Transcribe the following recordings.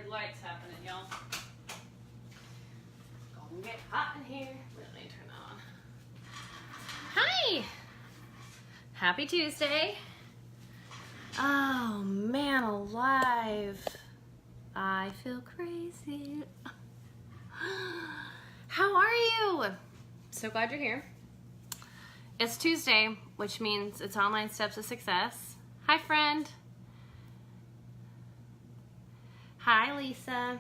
lights happening, y'all. Gonna get hot in here. Let me turn that on. Hi! Happy Tuesday. Oh man alive. I feel crazy. How are you? So glad you're here. It's Tuesday, which means it's Online Steps to Success. Hi, friend. Hi, Lisa.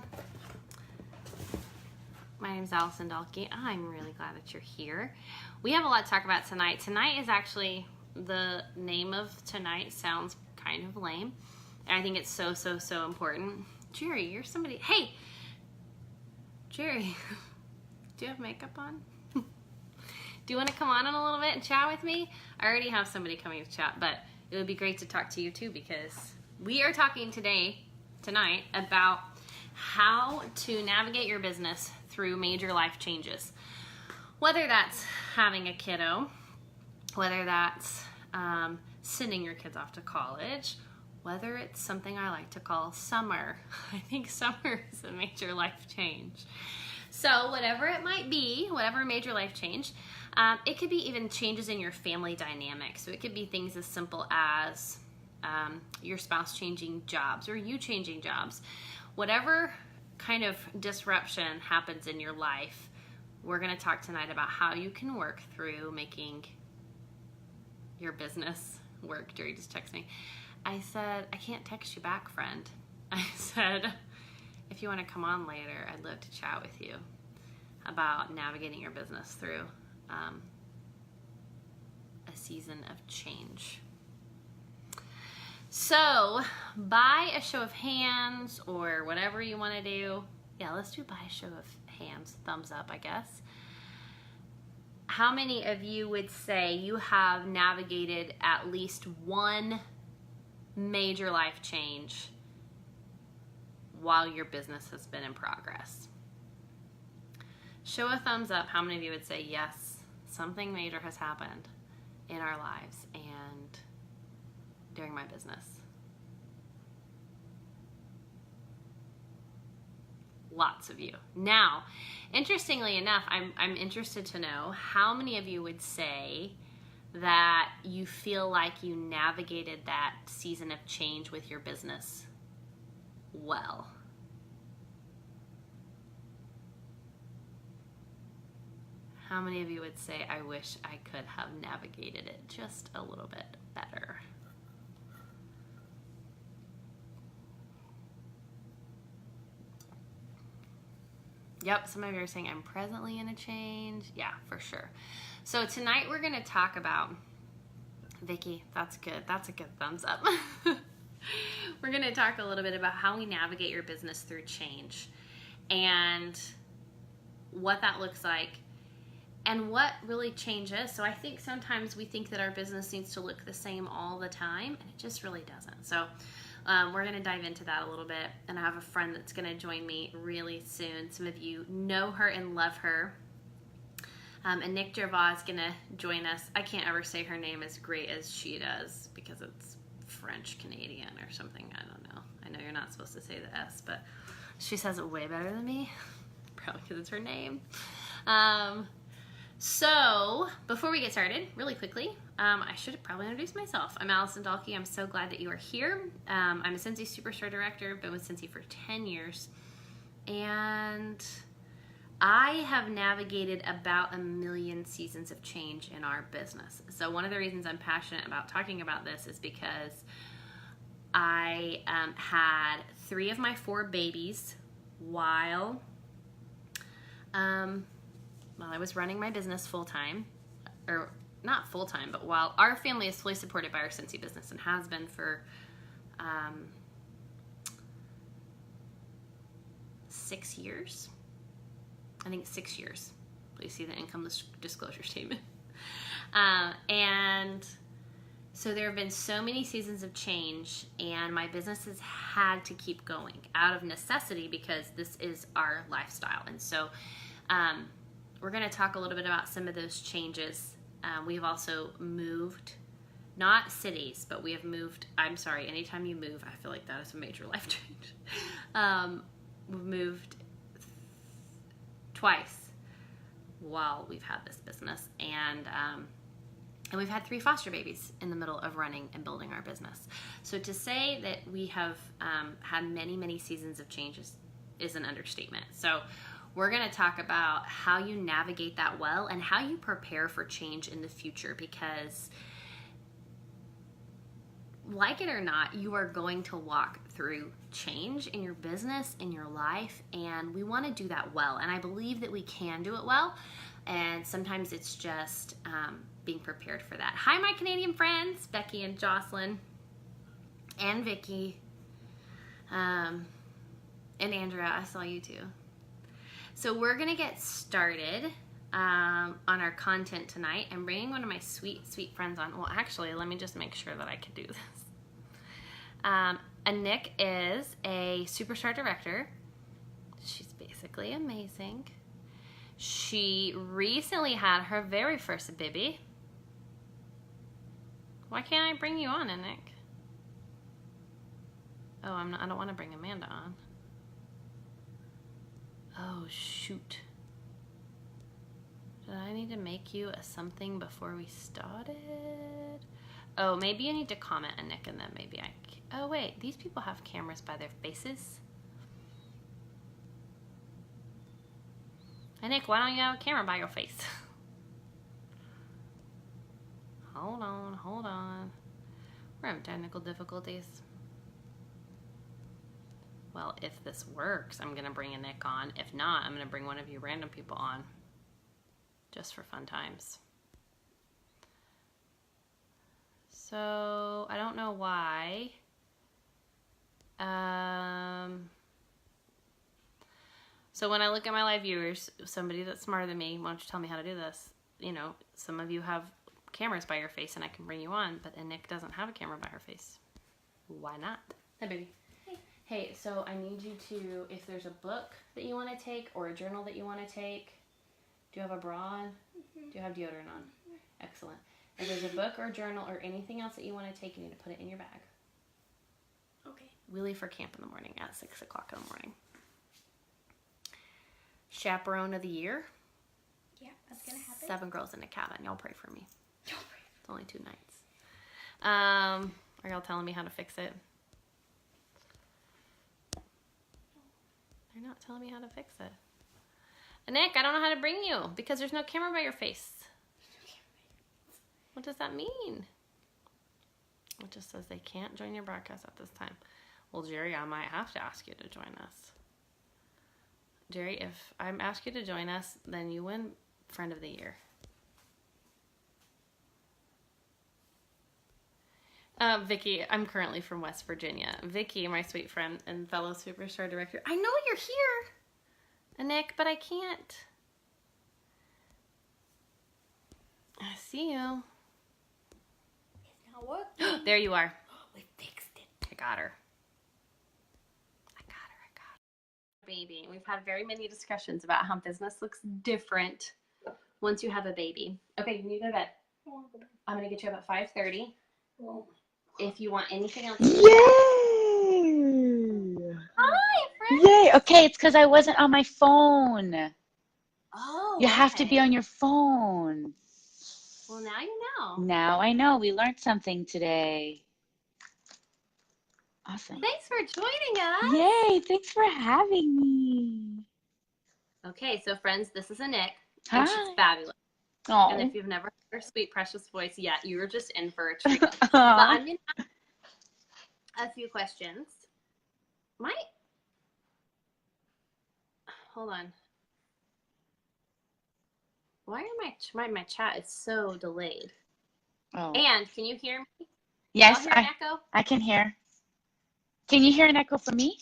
My name's Allison Dalkey. I'm really glad that you're here. We have a lot to talk about tonight. Tonight is actually, the name of tonight sounds kind of lame. And I think it's so important. Jerry, you're somebody. Hey, Jerry, do you have makeup on? Do you want to come on in a little bit and chat with me? I already have somebody coming to chat, but it would be great to talk to you too, because we are talking tonight about how to navigate your business through major life changes. Whether that's having a kiddo, whether that's sending your kids off to college, whether it's something I like to call summer. I think summer is a major life change. So whatever it might be, whatever major life change, it could be even changes in your family dynamic. So it could be things as simple as your spouse changing jobs or you changing jobs. Whatever kind of disruption happens in your life, we're going to talk tonight about how you can work through making your business work. Jerry just texted me. I said, I can't text you back, friend. I said, if you want to come on later, I'd love to chat with you about navigating your business through a season of change. So, by a show of hands or whatever you want to do, yeah, let's do by a show of hands, thumbs up, I guess. How many of you would say you have navigated at least one major life change while your business has been in progress? Show a thumbs up. How many of you would say, yes, something major has happened in our lives and during my business? Lots of you. Now, interestingly enough, I'm interested to know how many of you would say that you feel like you navigated that season of change with your business well. How many of you would say, I wish I could have navigated it just a little bit better? Yep, some of you are saying, I'm presently in a change. Yeah, for sure. So tonight we're going to talk about, Vicky, that's good. That's a good thumbs up. We're going to talk a little bit about how we navigate your business through change and what that looks like and what really changes. So I think sometimes we think that our business needs to look the same all the time, and it just really doesn't. So we're going to dive into that a little bit, and I have a friend that's going to join me really soon. Some of you know her and love her. And Nick Gervais is going to join us. I can't ever say her name as great as she does because it's French Canadian or something. I don't know. I know you're not supposed to say the S, but she says it way better than me. Probably because it's her name. So before we get started, really quickly, I should probably introduce myself. I'm Allison Dalkey. I'm so glad that you are here. I'm a Scentsy Superstar Director. Been with Scentsy for 10 years. And I have navigated about 1 million seasons of change in our business. So one of the reasons I'm passionate about talking about this is because I had 3 of my 4 babies while I was running my business full-time, or not full-time, but while our family is fully supported by our Scentsy business and has been for 6 years. I think 6 years. Please see the income disclosure statement. And so there have been so many seasons of change, and my business has had to keep going out of necessity because this is our lifestyle. And so we're going to talk a little bit about some of those changes. We've also moved, not cities, but we have moved. I'm sorry, anytime you move, I feel like that is a major life change. we've moved twice while we've had this business, and we've had 3 foster babies in the middle of running and building our business. So to say that we have had many, many seasons of changes is an understatement. So we're going to talk about how you navigate that well and how you prepare for change in the future, because like it or not, you are going to walk through change in your business, in your life, and we want to do that well. And I believe that we can do it well, and sometimes it's just being prepared for that. Hi, my Canadian friends, Becky and Jocelyn and Vicky and Andrea. I saw you too. So we're going to get started on our content tonight. I'm bringing one of my sweet, sweet friends on. Well, actually, let me just make sure that I can do this. Nick is a superstar director. She's basically amazing. She recently had her very first baby. Why can't I bring you on, Nick? Oh, I don't want to bring Amanda on. Oh, shoot. Did I need to make you a something before we started? Oh, maybe you need to comment on Nick, and then maybe I can. Oh, wait. These people have cameras by their faces. Hey, Nick, why don't you have a camera by your face? Hold on. We're having technical difficulties. Well, if this works, I'm going to bring a Nick on. If not, I'm going to bring one of you random people on. Just for fun times. So, I don't know why. So when I look at my live viewers, somebody that's smarter than me, why don't you tell me how to do this? You know, some of you have cameras by your face and I can bring you on, but Nick doesn't have a camera by her face. Why not? Hi, baby. Hey, so I need you to, if there's a book that you want to take or a journal that you want to take, do you have a bra on? Mm-hmm. Do you have deodorant on? Mm-hmm. Excellent. If there's a book or a journal or anything else that you want to take, you need to put it in your bag. Okay. We leave for camp in the morning at 6 o'clock in the morning. Chaperone of the year. Yeah, that's going to happen. 7 girls in a cabin. Y'all pray for me. Y'all pray. It's only 2 nights. Are y'all telling me how to fix it? They're not telling me how to fix it. Nick, I don't know how to bring you because there's no camera by your face. What does that mean? It just says they can't join your broadcast at this time. Well, Jerry, I might have to ask you to join us. Jerry, if I ask you to join us, then you win Friend of the Year. Vicky, I'm currently from West Virginia. Vicky, my sweet friend and fellow superstar director. I know you're here, Nick, but I can't. I see you. It's not working. There you are. We fixed it. I got her. Baby. We've had very many discussions about how business looks different once you have a baby. Okay, you need to go to bed. I'm going to get you up at 5:30. If you want anything else. Yay! Hi, friend. Yay! Okay, it's because I wasn't on my phone. Oh, you have to be on your phone. Well, now you know. Now I know. We learned something today. Awesome. Thanks for joining us. Yay! Thanks for having me. Okay, so friends, this is Nick. Hi. And she's fabulous. Aww. And if you've never heard her sweet, precious voice yet, you're just in for a treat. But I'm going to ask a few questions. Hold on. Why are my chat is so delayed? Oh. And can you hear me? Yes, Hear an echo? I can hear. Can you hear an echo from me?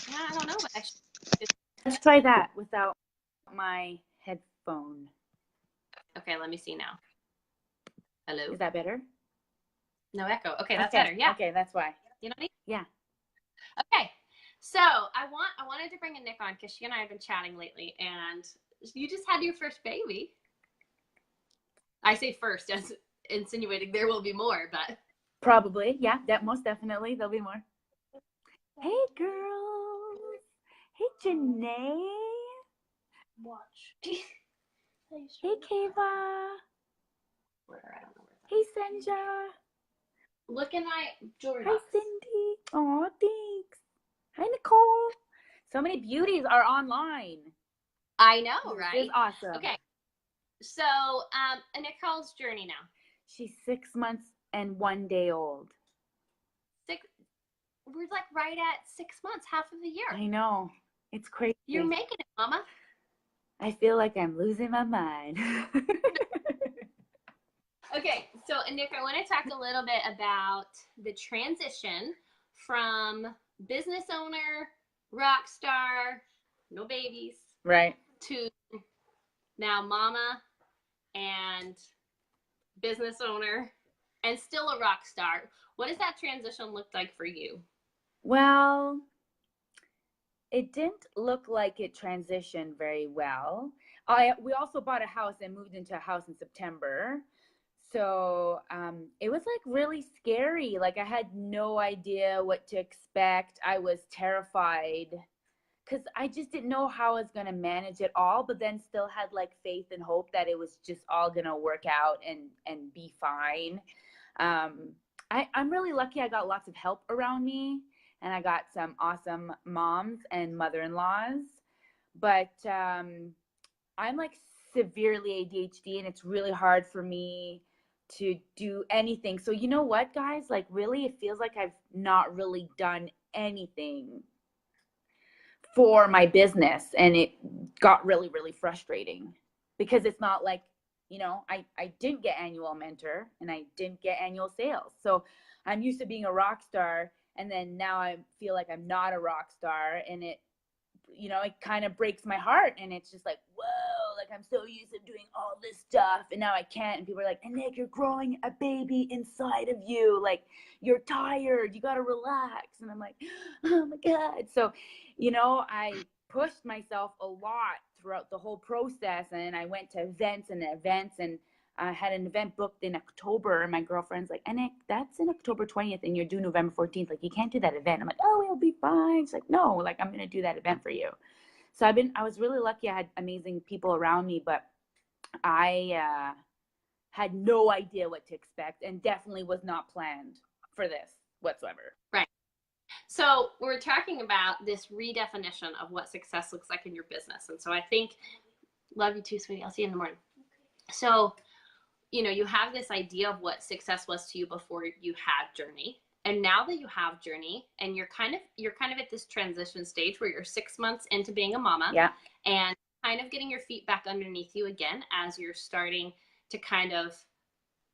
Yeah, I don't know, but Let's try that without my headphone. okay, let me see now. Hello? Is that better? No echo. Okay, that's better. Yeah. Okay, that's why. You know what I mean? Yeah. Okay. So I wanted to bring a Nick on because she and I have been chatting lately, and you just had your first baby. I say first as insinuating there will be more, but Probably. Yeah, that most definitely. There'll be more. Hey, girls. Hey, Janae. Watch. Hey, Kayla. Where I don't know where. Hey, Senja. Look in my jewelry Hi, box. Cindy. Aw, thanks. Hi, Nicole. So many beauties are online. I know, This right? is awesome. Okay. So, Nicole's journey now. She's 6 months and 1 day old. We're like right at 6 months, half of the year. I know. It's crazy. You're making it, Mama. I feel like I'm losing my mind. Okay, so Nick, I want to talk a little bit about the transition from business owner, rock star, no babies, Right. to now mama and business owner and still a rock star. What does that transition look like for you? Well, it didn't look like it transitioned very well. We also bought a house and moved into a house in September. So it was like really scary. Like I had no idea what to expect. I was terrified because I just didn't know how I was going to manage it all, but then still had like faith and hope that it was just all going to work out and be fine. I'm really lucky. I got lots of help around me, and I got some awesome moms and mother-in-laws. But I'm like severely ADHD, and it's really hard for me to do anything. So you know what, guys? Like really, it feels like I've not really done anything for my business, and it got really, really frustrating because it's not like, you know, I didn't get annual mentor and I didn't get annual sales. So I'm used to being a rock star, and then now I feel like I'm not a rock star, and it, you know, it kind of breaks my heart, and it's just like, whoa, like I'm so used to doing all this stuff and now I can't. And people are like, and Nick, you're growing a baby inside of you, like you're tired, you got to relax. And I'm like, oh my God. So, you know, I pushed myself a lot throughout the whole process, and I went to events, and I had an event booked in October, and my girlfriend's like, Nick, that's in October 20th and you're due November 14th. Like, you can't do that event. I'm like, oh, it'll be fine. She's like, no, like, I'm going to do that event for you. So I was really lucky. I had amazing people around me, but I had no idea what to expect, and definitely was not planned for this whatsoever. Right. So we're talking about this redefinition of what success looks like in your business. And so I think, love you too, sweetie. I'll see you in the morning. So, you know, you have this idea of what success was to you before you had Journey. And now that you have Journey, and you're kind of at this transition stage where you're 6 months into being a mama, Yeah. and kind of getting your feet back underneath you again as you're starting to kind of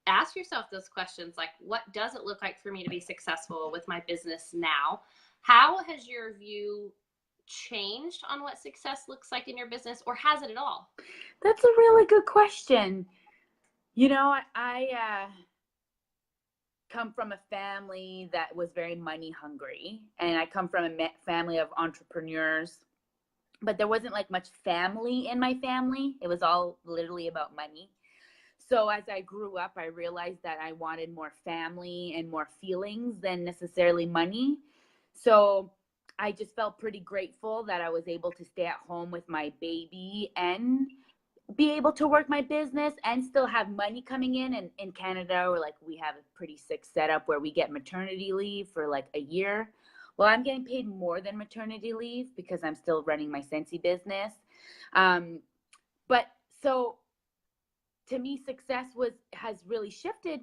ask yourself those questions, like, what does it look like for me to be successful with my business now? How has your view changed on what success looks like in your business, or has it at all? That's a really good question. You know, I come from a family that was very money hungry, and I come from a family of entrepreneurs, but there wasn't like much family in my family. It was all literally about money. So as I grew up, I realized that I wanted more family and more feelings than necessarily money. So I just felt pretty grateful that I was able to stay at home with my baby and be able to work my business and still have money coming in. And in Canada, we're like, we have a pretty sick setup where we get maternity leave for like a year. Well, I'm getting paid more than maternity leave because I'm still running my Scentsy business. But so to me, success has really shifted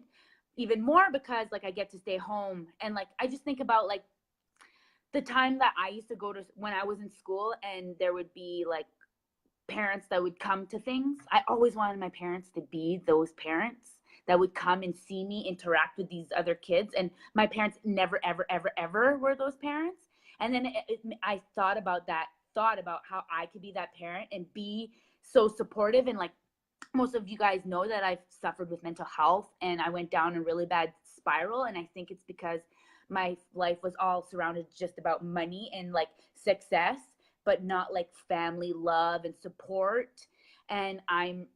even more because like I get to stay home, and like I just think about like the time that I used to go to when I was in school, and there would be like parents that would come to things. I always wanted my parents to be those parents that would come and see me interact with these other kids, and my parents never ever ever ever were those parents. And then I thought about how I could be that parent and be so supportive. And like most of you guys know that I've suffered with mental health, and I went down a really bad spiral, and I think it's because my life was all surrounded just about money and like success, but not like family love and support. And I'm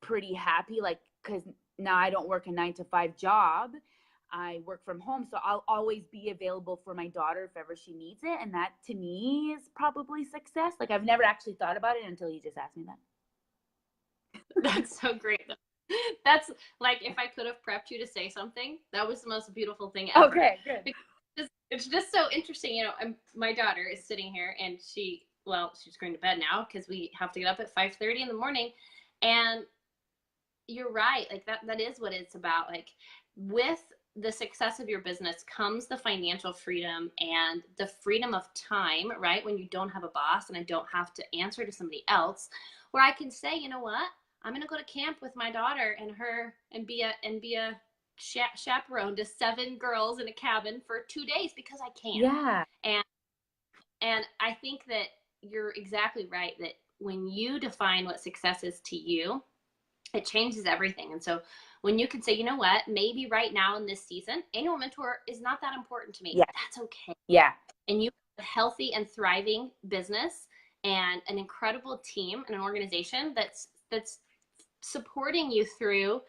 pretty happy, like, because now I don't work a 9-to-5 job. I work from home, so I'll always be available for my daughter if ever she needs it. And that to me is probably success. Like I've never actually thought about it until you just asked me that. That's so great. That's like if I could have prepped you to say something, that was the most beautiful thing ever. Okay, good. It's just so interesting. You know, my daughter is sitting here and she's going to bed now because we have to get up at 5:30 in the morning. And you're right. Like that is what it's about. Like with the success of your business comes the financial freedom and the freedom of time, right? When you don't have a boss and I don't have to answer to somebody else, where I can say, you know what? I'm going to go to camp with my daughter and be a chaperone to 7 girls in a cabin for 2 days because I can. Yeah. And I think that you're exactly right that when you define what success is to you, it changes everything. And so when you can say, you know what, maybe right now in this season, annual mentor is not that important to me. Yeah. That's okay. Yeah. And you have a healthy and thriving business and an incredible team and an organization that's supporting you through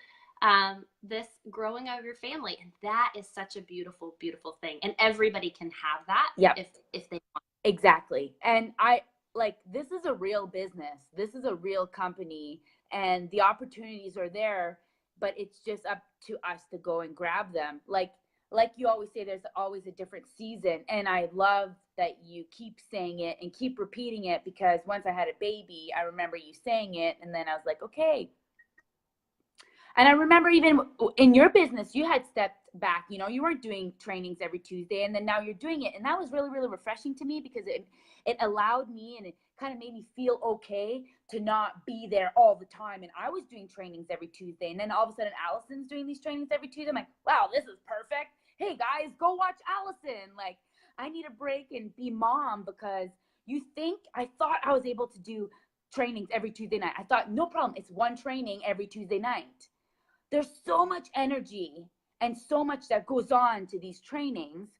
this growing of your family. And that is such a beautiful, beautiful thing. And everybody can have that if they want. Exactly. And this is a real business. This is a real company and the opportunities are there, but it's just up to us to go and grab them. Like you always say, there's always a different season. And I love that you keep saying it and keep repeating it, because once I had a baby, I remember you saying it. And then I was like, okay. And I remember even in your business, you had stepped back, you know, you weren't doing trainings every Tuesday, and then now you're doing it. And that was really, really refreshing to me, because it allowed me and it kind of made me feel okay to not be there all the time. And I was doing trainings every Tuesday, and then all of a sudden Allison's doing these trainings every Tuesday. I'm like, wow, this is perfect. Hey guys, go watch Allison. Like, I need a break and be mom, because I thought I was able to do trainings every Tuesday night. I thought, no problem, it's one training every Tuesday night. There's so much energy and so much that goes on to these trainings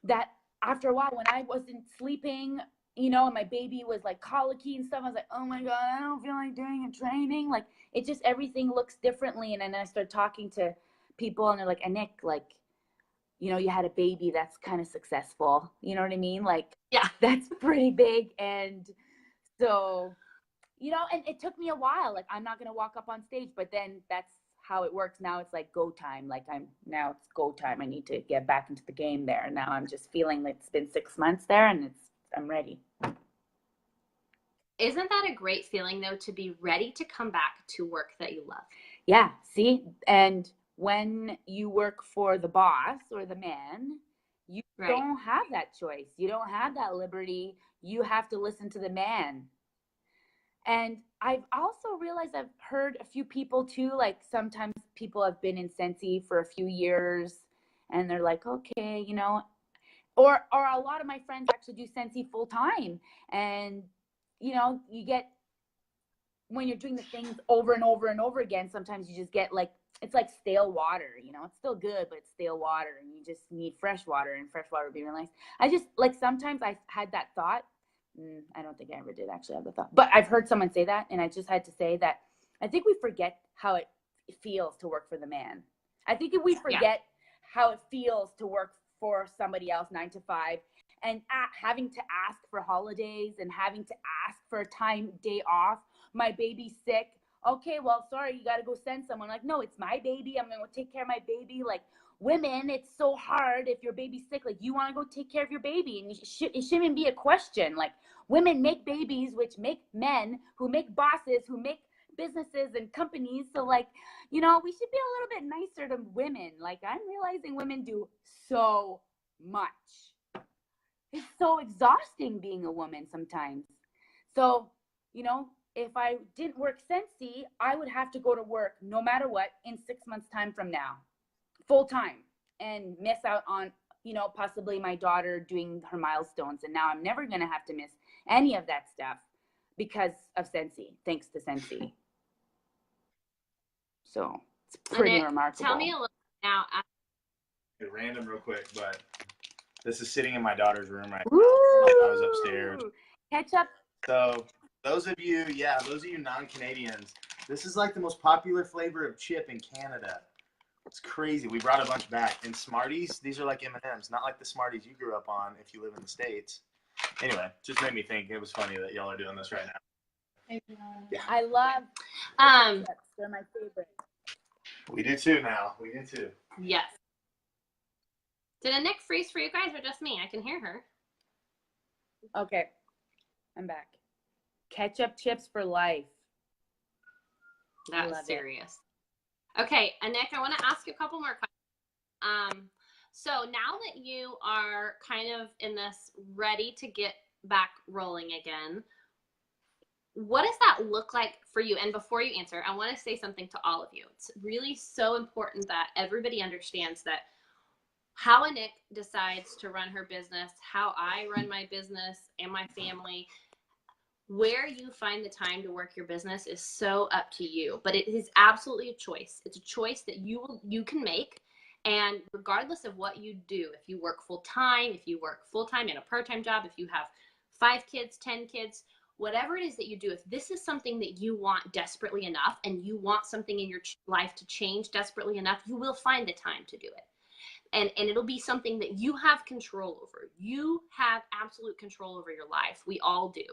that after a while, when I wasn't sleeping, you know, and my baby was like colicky and stuff, I was like, oh my God, I don't feel like doing a training. Like, it just, everything looks differently. And then I started talking to people and they're like, Nick, like, you know, you had a baby, that's kind of successful. You know what I mean? Like, yeah, that's pretty big. And so, you know, and it took me a while. Like, I'm not going to walk up on stage, but then that's how it works. Now it's like go time. Like now it's go time. I need to get back into the game there. Now I'm just feeling like it's been 6 months there and I'm ready. Isn't that a great feeling though, to be ready to come back to work that you love? Yeah. See, and when you work for the boss or the man, you don't have that choice. You don't have that liberty. You have to listen to the man. And I've also realized, I've heard a few people too, like sometimes people have been in Scentsy for a few years and they're like, okay, you know, or a lot of my friends actually do Scentsy full time. And, you know, you get, when you're doing the things over and over and over again, sometimes you just get like, it's like stale water, you know, it's still good, but it's stale water and you just need fresh water, and fresh water would be really nice. I just like, sometimes I had that thought. I don't think I ever did actually have the thought, but I've heard someone say that. And I just had to say that I think we forget how it feels to work for the man. I think if we forget how it feels to work for somebody else 9 to 5 and having to ask for holidays and having to ask for a day off. My baby's sick. Okay, well, sorry, you got to go send someone. Like, no, it's my baby. I'm going to take care of my baby. Like, women, it's so hard if your baby's sick. Like, you want to go take care of your baby, and it shouldn't be a question. Like, women make babies, which make men, who make bosses, who make businesses and companies. So, like, you know, we should be a little bit nicer to women. Like, I'm realizing women do so much. It's so exhausting being a woman sometimes. So, you know, if I didn't work Scentsy, I would have to go to work no matter what in 6 months' time from now, full time, and miss out on, you know, possibly my daughter doing her milestones. And now I'm never going to have to miss any of that stuff because of Scentsy, thanks to Scentsy. So it's pretty remarkable. Tell me a little now. Random real quick, but this is sitting in my daughter's room right Woo! now. I was upstairs. Catch up. So those of you non-Canadians, this is like the most popular flavor of chip in Canada. It's crazy. We brought a bunch back. And Smarties, these are like M&Ms, not like the Smarties you grew up on if you live in the States. Anyway, just made me think it was funny that y'all are doing this right now. Yeah. I love Um, chips. They're my favorite. We do too now. We do too. yes. Did a Nick freeze for you guys or just me? I can hear her. Okay, I'm back. Ketchup chips for life. That was Love it. serious. Okay, Nick, I want to ask you a couple more questions. So now that you are kind of in this ready to get back rolling again, what does that look like for you? And before you answer, I want to say something to all of you. It's really so important that everybody understands that how a Nick decides to run her business, how I run my business and my family, where you find the time to work your business is so up to you. But it is absolutely a choice. It's a choice that you can make. And regardless of what you do, if you work full-time, if you work full-time in a part-time job, if you have 5 kids, 10 kids, whatever it is that you do, if this is something that you want desperately enough and you want something in your life to change desperately enough, you will find the time to do it. And it'll be something that you have control over. You have absolute control over your life. We all do.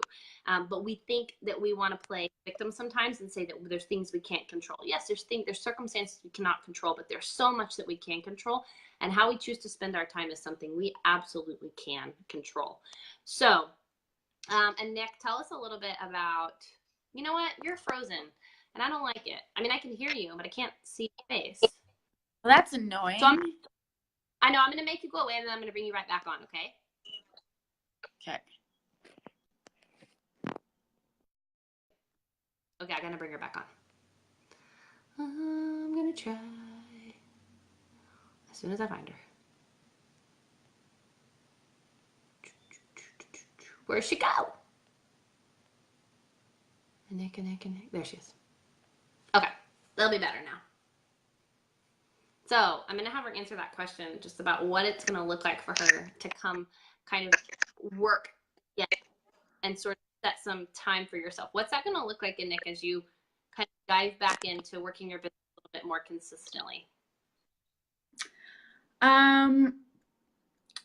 But we think that we want to play victim sometimes and say that there's things we can't control. Yes, there's circumstances we cannot control, but there's so much that we can control. And how we choose to spend our time is something we absolutely can control. So, and Nick, tell us a little bit about, you know what, you're frozen and I don't like it. I mean, I can hear you, but I can't see your face. Well, that's annoying. So I know I'm going to make you go away and then I'm going to bring you right back on, okay? Okay. Okay, I'm going to bring her back on. I'm going to try as soon as I find her. Where'd she go? Nick. There she is. Okay, that'll be better now. So I'm going to have her answer that question just about what it's going to look like for her to come kind of work and sort of set some time for yourself. What's that going to look like, Nick, as you kind of dive back into working your business a little bit more consistently?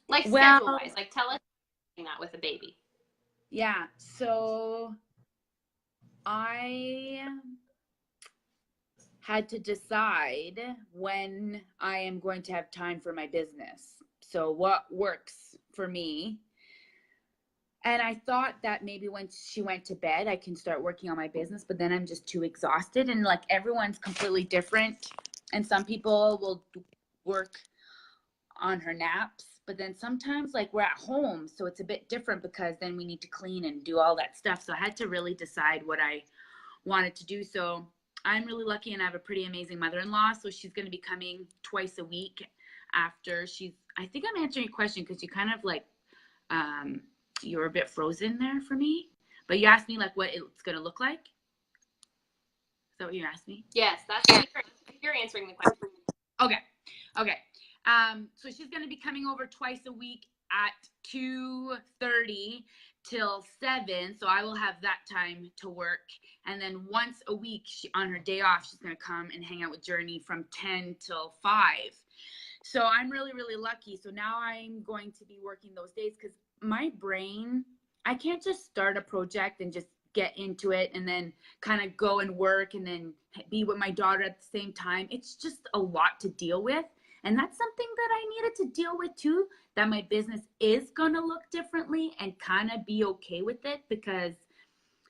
Like schedule-wise, like tell us that with a baby. Yeah, so I had to decide when I am going to have time for my business. So what works for me? And I thought that maybe when she went to bed, I can start working on my business, but then I'm just too exhausted, and like everyone's completely different. And some people will work on her naps, but then sometimes like we're at home, so it's a bit different because then we need to clean and do all that stuff. So I had to really decide what I wanted to do. So I'm really lucky and I have a pretty amazing mother-in-law. So she's going to be coming twice a week after I think I'm answering your question because you kind of like, you were a bit frozen there for me, but you asked me like what it's going to look like. Is that what you asked me? Yes, that's you're answering the question. Okay. So she's going to be coming over twice a week at 2:30 till 7. So I will have that time to work. And then once a week on her day off, she's going to come and hang out with Journey from 10 till 5. So I'm really, really lucky. So now I'm going to be working those days because my brain, I can't just start a project and just get into it and then kind of go and work and then be with my daughter at the same time. It's just a lot to deal with. And that's something that I needed to deal with too, that my business is going to look differently and kind of be okay with it because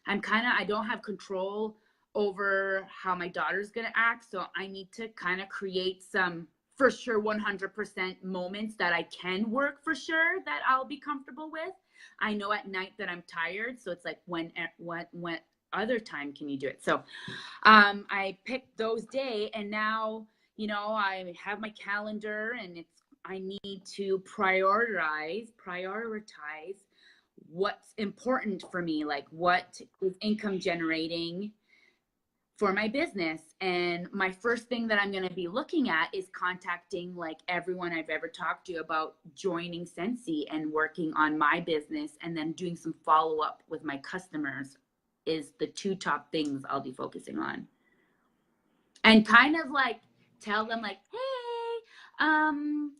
I don't have control over how my daughter's going to act. So I need to kind of create some, for sure, 100% moments that I can work for sure that I'll be comfortable with. I know at night that I'm tired. So it's like when other time can you do it? So I picked those days and now, I have my calendar and I need to prioritize what's important for me, like what is income generating for my business. And my first thing that I'm going to be looking at is contacting like everyone I've ever talked to about joining Scentsy and working on my business, and then doing some follow-up with my customers is the 2 top things I'll be focusing on. And kind of like tell them like, hey, I'm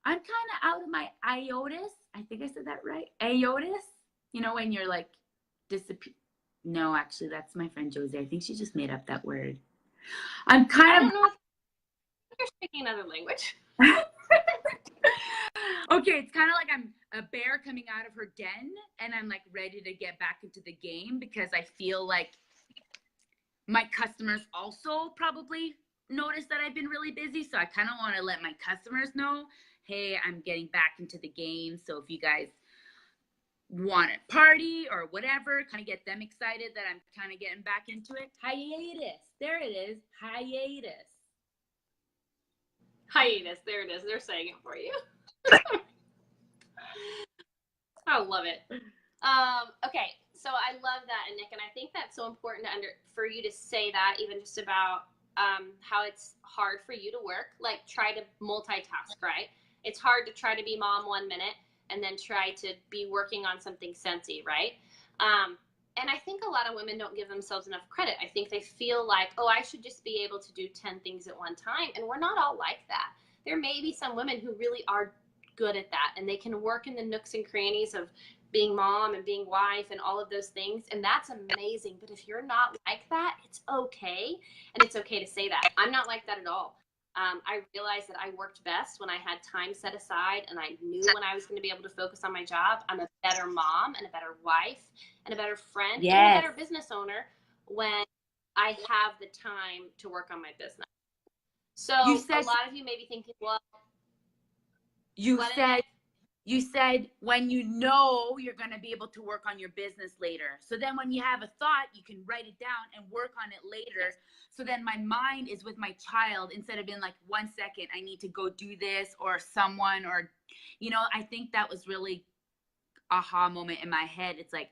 kind of out of my IOTIS. I think I said that right. IOTIS. You know, when you're like disappear. No, actually, that's my friend Josie. I think she just made up that word. I'm I kind don't know if you're speaking another language. of. Okay, it's kind of like I'm a bear coming out of her den, and I'm like ready to get back into the game because I feel like my customers also probably notice that I've been really busy. So I kind of want to let my customers know, hey, I'm getting back into the game. So if you guys want to party or whatever, kind of get them excited that I'm kind of getting back into it. Hiatus. There it is. Hiatus. Hiatus. There it is. They're saying it for you. I love it. Okay, so I love that, Nick, and I think that's so important for you to say that, even just about how it's hard for you to work. Like, try to multitask, right? It's hard to try to be mom 1 minute and then try to be working on something sensey, right? And I think a lot of women don't give themselves enough credit. I think they feel like, oh, I should just be able to do 10 things at one time. And we're not all like that. There may be some women who really are good at that, and they can work in the nooks and crannies of being mom and being wife and all of those things. And that's amazing. But if you're not like that, it's okay. And it's okay to say that. I'm not like that at all. I realized that I worked best when I had time set aside and I knew when I was going to be able to focus on my job. I'm a better mom and a better wife and a better friend and a better business owner when I have the time to work on my business. So a lot of you may be thinking, well, you said when you know you're going to be able to work on your business later. So then when you have a thought, you can write it down and work on it later. So then my mind is with my child instead of being like, 1 second, I need to go do this, or someone, or, you know, I think that was really aha moment in my head. It's like,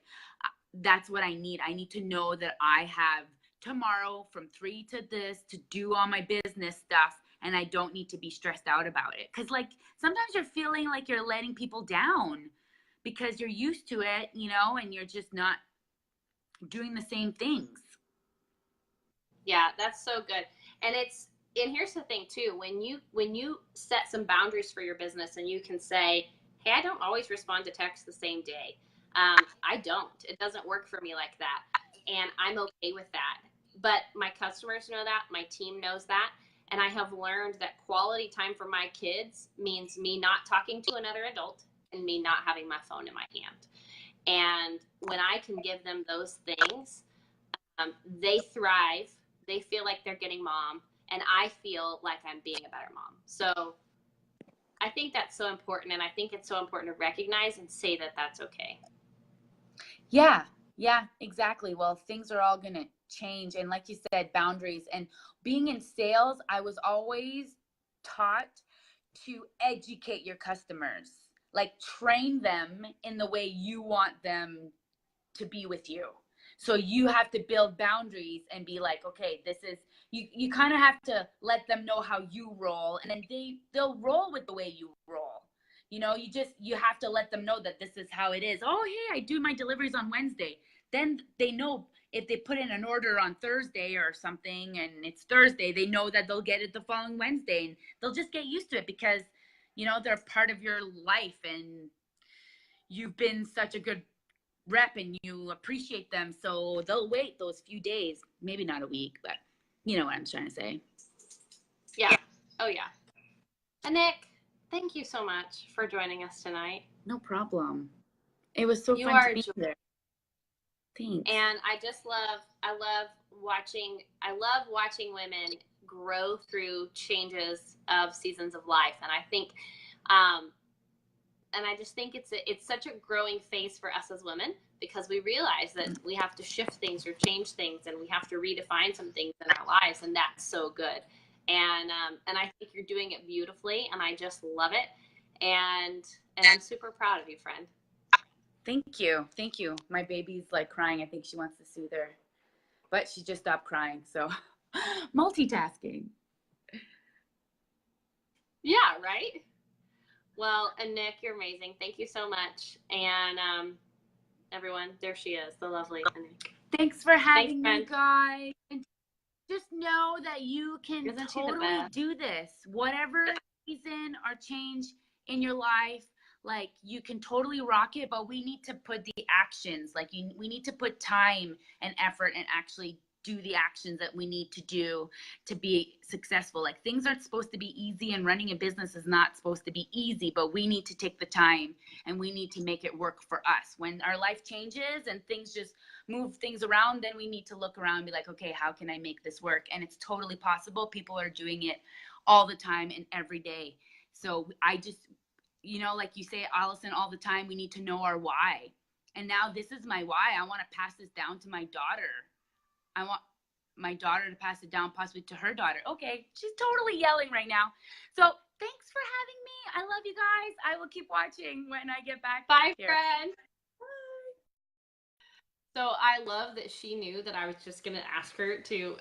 that's what I need. I need to know that I have tomorrow from 3 to this to do all my business stuff. And I don't need to be stressed out about it. Because, like, sometimes you're feeling like you're letting people down because you're used to it, you know, and you're just not doing the same things. Yeah, that's so good. And here's the thing too, when you set some boundaries for your business and you can say, hey, I don't always respond to text the same day. I don't. It doesn't work for me like that. And I'm okay with that. But my customers know that. My team knows that. And I have learned that quality time for my kids means me not talking to another adult and me not having my phone in my hand. And when I can give them those things, they thrive. They feel like they're getting mom. And I feel like I'm being a better mom. So I think that's so important. And I think it's so important to recognize and say that that's okay. Yeah, exactly. Well, things are all going to change. And like you said, boundaries. And being in sales, I was always taught to educate your customers, like train them in the way you want them to be with you. So you have to build boundaries and be like, okay, this is, you kind of have to let them know how you roll, and then they'll roll with the way you roll. You know, you have to let them know that this is how it is. Oh, hey, I do my deliveries on Wednesday. Then they know if they put in an order on Thursday or something and it's Thursday, they know that they'll get it the following Wednesday, and they'll just get used to it because, you know, they're part of your life and you've been such a good rep and you appreciate them. So they'll wait those few days, maybe not a week, but you know what I'm trying to say. Yeah. Oh, yeah. And Nick, thank you so much for joining us tonight. No problem. It was so fun to be there. Thanks. And I love watching women grow through changes of seasons of life. And I think, and I just think it's such a growing phase for us as women, because we realize that we have to shift things or change things, and we have to redefine some things in our lives, and that's so good. And I think you're doing it beautifully, and I just love it. And I'm super proud of you, friend. Thank you. My baby's like crying. I think she wants to soothe her, but she just stopped crying. So multitasking. Yeah, right? Well, and Nick, you're amazing. Thank you so much. And everyone, there she is, the lovely Nick. Thanks for having me, guys. just know that you can Isn't she the totally best? do this. Whatever season or change in your life, like you can totally rock it, but we need to put the actions. Like we need to put time and effort and actually do the actions that we need to do to be successful. Like things aren't supposed to be easy, and running a business is not supposed to be easy, but we need to take the time and we need to make it work for us. When our life changes and things just move things around, then we need to look around and be like, okay, how can I make this work? And it's totally possible. People are doing it all the time and every day. So I just, you know, like you say, Allison, all the time, we need to know our why. And now this is my why. I want to pass this down to my daughter. I want my daughter to pass it down possibly to her daughter. Okay, she's totally yelling right now. So thanks for having me. I love you guys. I will keep watching when I get back. Bye, here. friend. So I love that she knew that I was just going to ask her to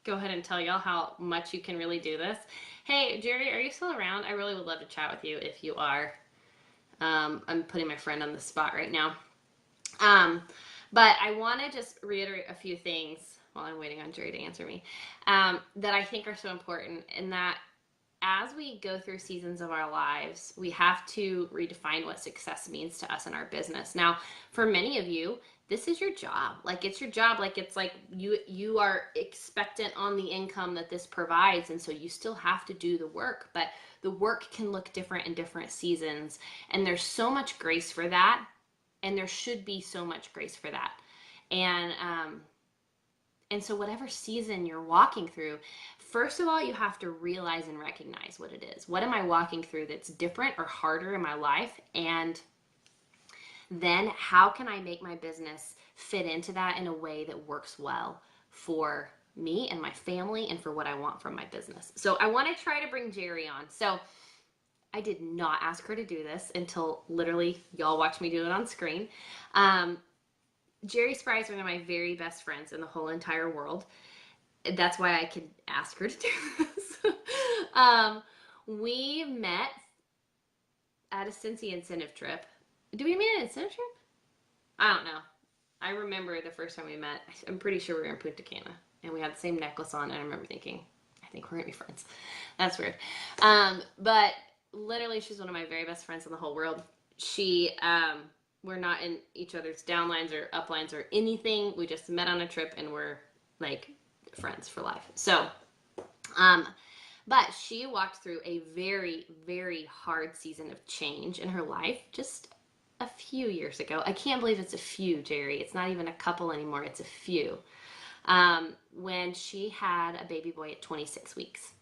go ahead and tell y'all how much you can really do this. Hey, Jerry, are you still around? I really would love to chat with you if you are. I'm putting my friend on the spot right now. But I want to just reiterate a few things while I'm waiting on Jerry to answer me that I think are so important, and that as we go through seasons of our lives, we have to redefine what success means to us in our business. Now, for many of you, this is your job. Like it's your job. Like it's like you are expectant on the income that this provides, and so you still have to do the work. But the work can look different in different seasons, and there's so much grace for that, and there should be so much grace for that. And so whatever season you're walking through, first of all, you have to realize and recognize what it is. What am I walking through that's different or harder in my life? And then how can I make my business fit into that in a way that works well for me and my family and for what I want from my business? So I want to try to bring Jerry on. So I did not ask her to do this until literally y'all watch me do it on screen. Jerry Spry is one of my very best friends in the whole entire world. That's why I could ask her to do this. We met at a Cincy incentive trip. Did we meet at an incentive trip? I don't know. I remember the first time we met. I'm pretty sure we were in Punta Cana, and we had the same necklace on, and I remember thinking, I think we're going to be friends. That's weird. But literally, she's one of my very best friends in the whole world. We're not in each other's downlines or uplines or anything. We just met on a trip, and we're like friends for life. So, but she walked through a very, very hard season of change in her life just a few years ago. I can't believe it's a few, Jerry. It's not even a couple anymore. It's a few. When she had a baby boy at 26 weeks.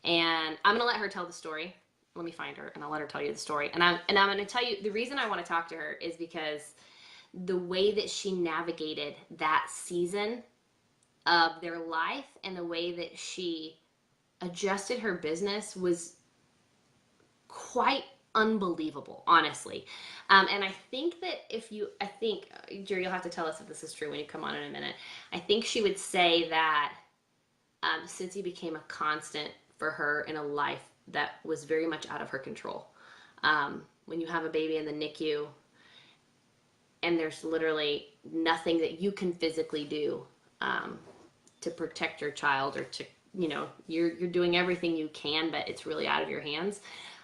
And I'm going to let her tell the story. Let me find her, and I'll let her tell you the story. And I'm going to tell you, the reason I want to talk to her is because the way that she navigated that season of their life and the way that she adjusted her business was quite unbelievable, honestly. And I think that Jerry, you'll have to tell us if this is true when you come on in a minute. I think she would say that Cincy became a constant for her in a life that was very much out of her control. When you have a baby in the NICU and there's literally nothing that you can physically do to protect your child, or to, you're doing everything you can, but it's really out of your hands.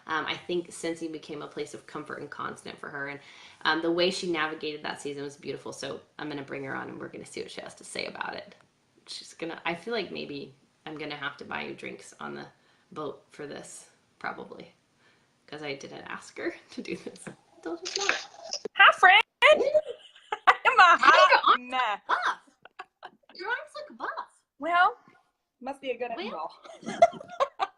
I think Cincy became a place of comfort and constant for her. And the way she navigated that season was beautiful. So I'm going to bring her on, and we're going to see what she has to say about it. I feel like maybe I'm going to have to buy you drinks on the boat for this, probably, because I didn't ask her to do this. Don't just not. Hi, friend. I'm a hot mess. Buff. Your arms look buff. Well, must be a good Well. angle.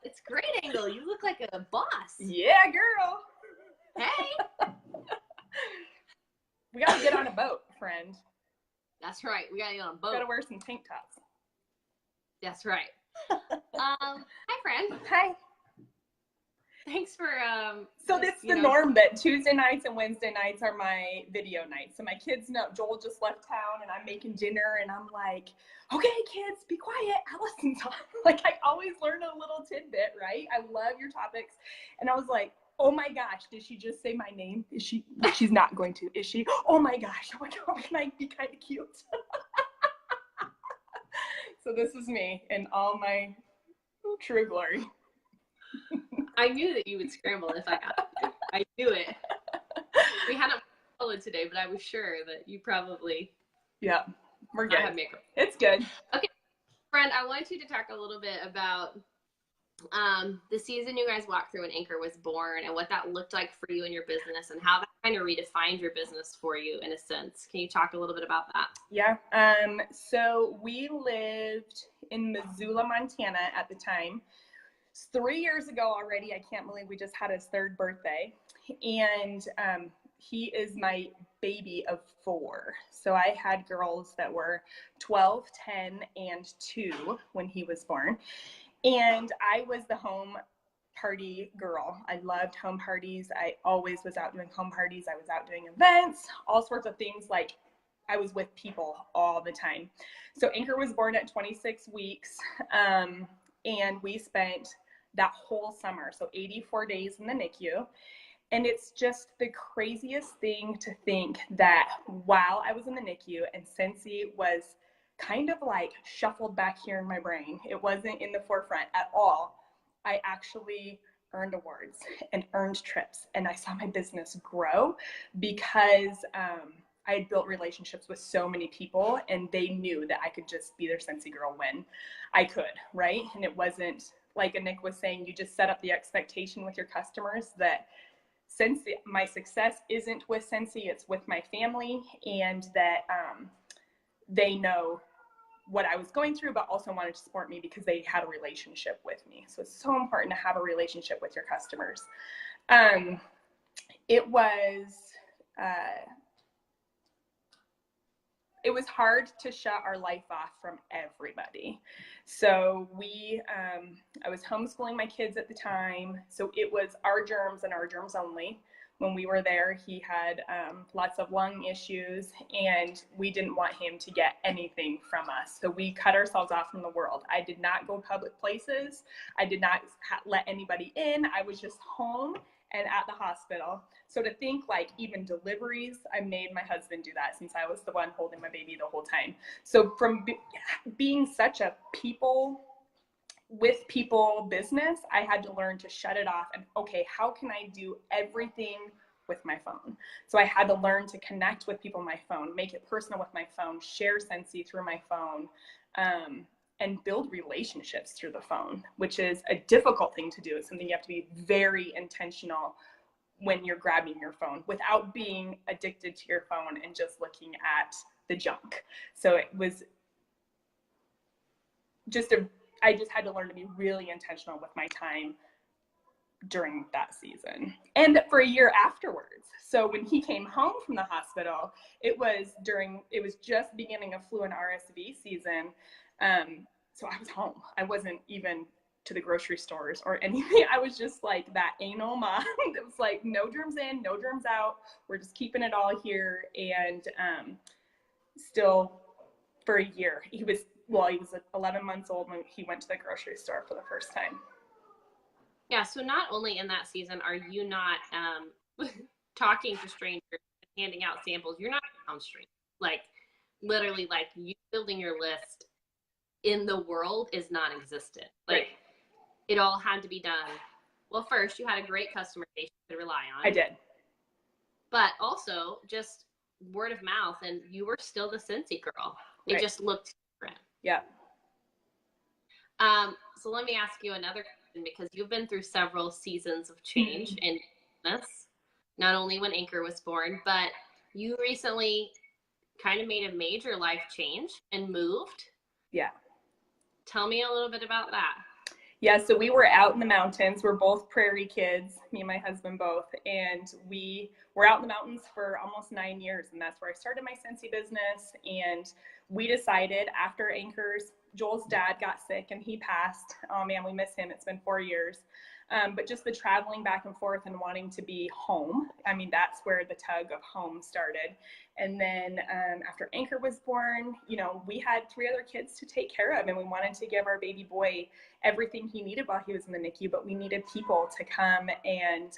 It's a great angle. You look like a boss. Yeah, girl. Hey. We gotta get on a boat, friend. That's right. We gotta get on a boat. Gotta wear some tank tops. That's right. Hi, friend. Hi. Thanks for So this is the norm that Tuesday nights and Wednesday nights are my video nights. So my kids know Joel just left town, and I'm making dinner, and I'm like, okay, kids, be quiet. Allison's on. Like, I always learn a little tidbit, right? I love your topics. And I was like, oh my gosh, did she just say my name? Is she? She's not going to, is she? Oh my gosh, can I be kind of cute? So this is me in all my true glory. I knew that you would scramble if I asked you. I knew it. We hadn't followed today, but I was sure that you probably Yeah, we're not good. have makeup. It's good. Friend, I want you to talk a little bit about the season you guys walked through when Anchor was born and what that looked like for you and your business and how that kind of redefined your business for you in a sense. Can you talk a little bit about that? Yeah. So we lived in Missoula, Montana at the time. It's 3 years ago already. I can't believe we just had his 3rd birthday. And he is my baby of 4. So I had girls that were 12, 10, and 2 when he was born. And I was the home party girl. I loved home parties. I always was out doing home parties. I was out doing events, all sorts of things. Like I was with people all the time. So Anchor was born at 26 weeks. And we spent that whole summer, so 84 days in the NICU. And it's just the craziest thing to think that while I was in the NICU and Scentsy was kind of like shuffled back here in my brain, it wasn't in the forefront at all, I actually earned awards and earned trips. And I saw my business grow because I had built relationships with so many people and they knew that I could just be their Scentsy girl when I could, right? And it wasn't like Nick was saying, you just set up the expectation with your customers that Scentsy, my success isn't with Scentsy, it's with my family, and that they know what I was going through, but also wanted to support me because they had a relationship with me. So it's so important to have a relationship with your customers. It was hard to shut our life off from everybody. So I was homeschooling my kids at the time. So it was our germs and our germs only. When we were there, he had lots of lung issues and we didn't want him to get anything from us. So we cut ourselves off from the world. I did not go public places. I did not let anybody in. I was just home and at the hospital. So to think like even deliveries, I made my husband do that since I was the one holding my baby the whole time. So from being such a people business, I had to learn to shut it off and, okay, how can I do everything with my phone? So I had to learn to connect with people on my phone, make it personal with my phone, share Scentsy through my phone, and build relationships through the phone, which is a difficult thing to do. It's something you have to be very intentional when you're grabbing your phone without being addicted to your phone and just looking at the junk. So it was I just had to learn to be really intentional with my time during that season and for a year afterwards. So when he came home from the hospital, it was just beginning of flu and RSV season. So I was home. I wasn't even to the grocery stores or anything. I was just like that anal mom. It was like no germs in, no germs out. We're just keeping it all here. And still for a year, he was 11 months old when he went to the grocery store for the first time. Yeah, so not only in that season are you not talking to strangers, handing out samples, you're not around strangers. Like literally, like you building your list in the world is non-existent. Like Right. It all had to be done. Well, first you had a great customer base you could rely on. I did. But also just word of mouth, and you were still the Scentsy girl. It Right. just looked different. Yeah. So let me ask you another question, because you've been through several seasons of change in business, not only when Anchor was born, but you recently kind of made a major life change and moved. Yeah. Tell me a little bit about that. Yeah, so we were out in the mountains. We're both prairie kids, me and my husband both, and we were out in the mountains for almost 9 years, and that's where I started my Scentsy business. And we decided after Anchor's, Joel's dad got sick and he passed. Oh man, we miss him. It's been 4 years. But just the traveling back and forth and wanting to be home. I mean, that's where the tug of home started. And then after Anchor was born, we had 3 other kids to take care of, and we wanted to give our baby boy everything he needed while he was in the NICU, but we needed people to come and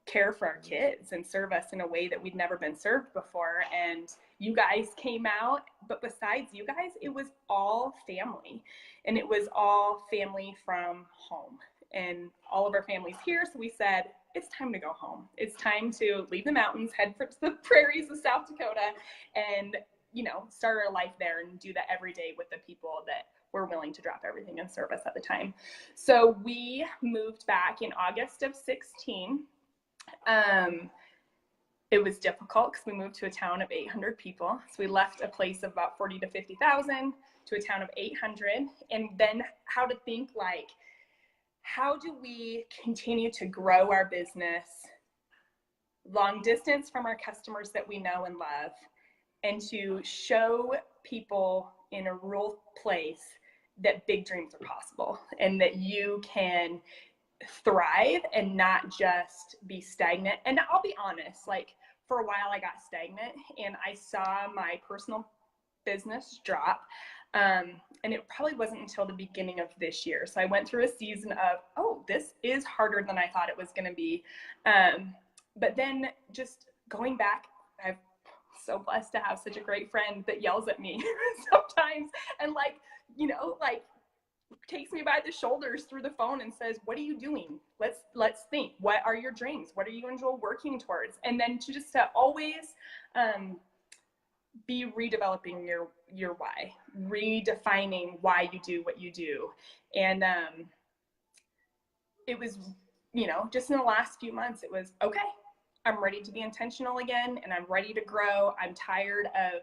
care for our kids and serve us in a way that we'd never been served before. And you guys came out, but besides you guys, it was all family, and it was all family from home, and all of our families here. So we said, it's time to go home. It's time to leave the mountains, head for the prairies of South Dakota, and, you know, start our life there and do that every day with the people that were willing to drop everything and serve us at the time. So we moved back in August of 16. It was difficult because we moved to a town of 800 people. So we left a place of about 40 to 50,000 to a town of 800. And then how to think like, how do we continue to grow our business long distance from our customers that we know and love, and to show people in a rural place that big dreams are possible and that you can thrive and not just be stagnant. And I'll be honest, like for a while I got stagnant and I saw my personal business drop. And it probably wasn't until the beginning of this year. So I went through a season of, oh, this is harder than I thought it was going to be. But then just going back, I'm so blessed to have such a great friend that yells at me sometimes and like, you know, like takes me by the shoulders through the phone and says, what are you doing? Let's think. What are your dreams? What do you enjoy working towards? And then to just to always be redeveloping your why, redefining why you do what you do. And it was, you know, just in the last few months, it was, okay, I'm ready to be intentional again, and I'm ready to grow. I'm tired of